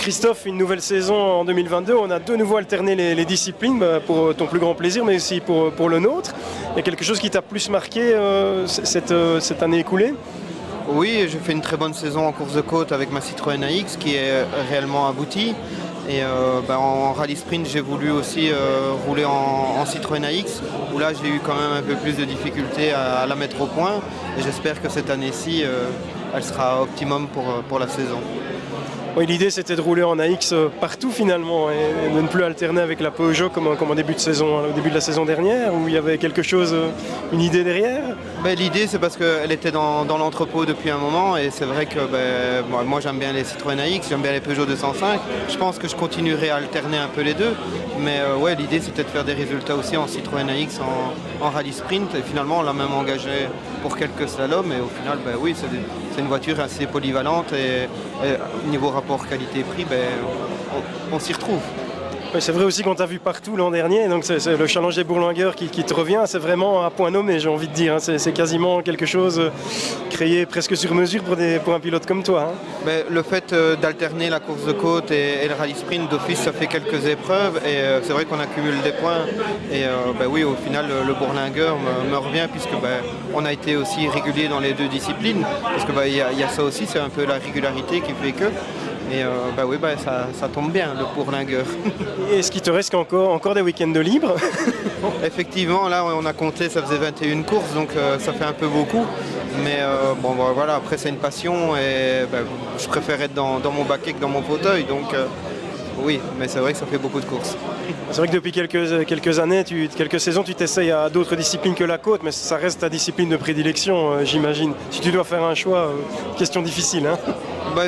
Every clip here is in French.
Christophe, une nouvelle saison en 2022. On a de nouveau alterné les disciplines pour ton plus grand plaisir, mais aussi pour le nôtre. Il y a quelque chose qui t'a plus marqué cette année écoulée? Oui, j'ai fait une très bonne saison en course de côte avec ma Citroën AX qui est réellement aboutie. Et en rallye sprint, j'ai voulu aussi rouler en Citroën AX, où là j'ai eu quand même un peu plus de difficultés à la mettre au point. Et j'espère que cette année-ci, elle sera optimum pour la saison. Oui, l'idée c'était de rouler en AX partout finalement et de ne plus alterner avec la Peugeot comme en début de saison, au début de la saison dernière, où il y avait quelque chose, une idée derrière. L'idée c'est parce qu'elle était dans l'entrepôt depuis un moment et c'est vrai que moi j'aime bien les Citroën AX, j'aime bien les Peugeot 205. Je pense que je continuerai à alterner un peu les deux, mais l'idée c'était de faire des résultats aussi en Citroën AX en rallye sprint et finalement on l'a même engagé pour quelques slaloms et au final oui c'est une voiture assez polyvalente et niveau rapport qualité-prix on s'y retrouve. Oui, c'est vrai aussi qu'on t'a vu partout l'an dernier, donc c'est le challenge des Bourlingueurs qui te revient, c'est vraiment à point nommé, j'ai envie de dire. C'est quasiment quelque chose créé presque sur mesure pour un pilote comme toi. Le fait d'alterner la course de côte et le rallye sprint d'office, ça fait quelques épreuves et c'est vrai qu'on accumule des points. Et oui, au final, le Bourlingueur me revient puisque on a été aussi régulier dans les deux disciplines. Parce que y a ça aussi, c'est un peu la régularité qui fait que. Et ça tombe bien, le Bourlingueur. Et est-ce qu'il te reste encore des week-ends de libre? Effectivement, là on a compté, ça faisait 21 courses, donc ça fait un peu beaucoup. Mais voilà, après c'est une passion et je préfère être dans mon baquet que dans mon fauteuil. Donc oui, mais c'est vrai que ça fait beaucoup de courses. C'est vrai que depuis quelques années, quelques saisons, tu t'essayes à d'autres disciplines que la côte, mais ça reste ta discipline de prédilection, j'imagine. Si tu dois faire un choix, question difficile.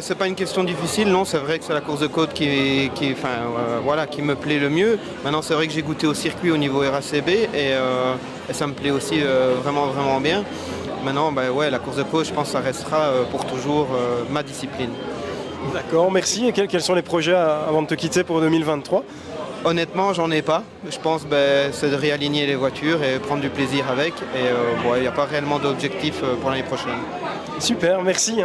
C'est pas une question difficile, non, c'est vrai que c'est la course de côte qui me plaît le mieux. Maintenant c'est vrai que j'ai goûté au circuit au niveau RACB et ça me plaît aussi vraiment vraiment bien. Maintenant la course de côte, je pense que ça restera pour toujours ma discipline. D'accord, merci. Et quels sont les projets avant de te quitter pour 2023? Honnêtement, j'en ai pas. Je pense c'est de réaligner les voitures et prendre du plaisir avec. Et il n'y a pas réellement d'objectif pour l'année prochaine. Super, merci.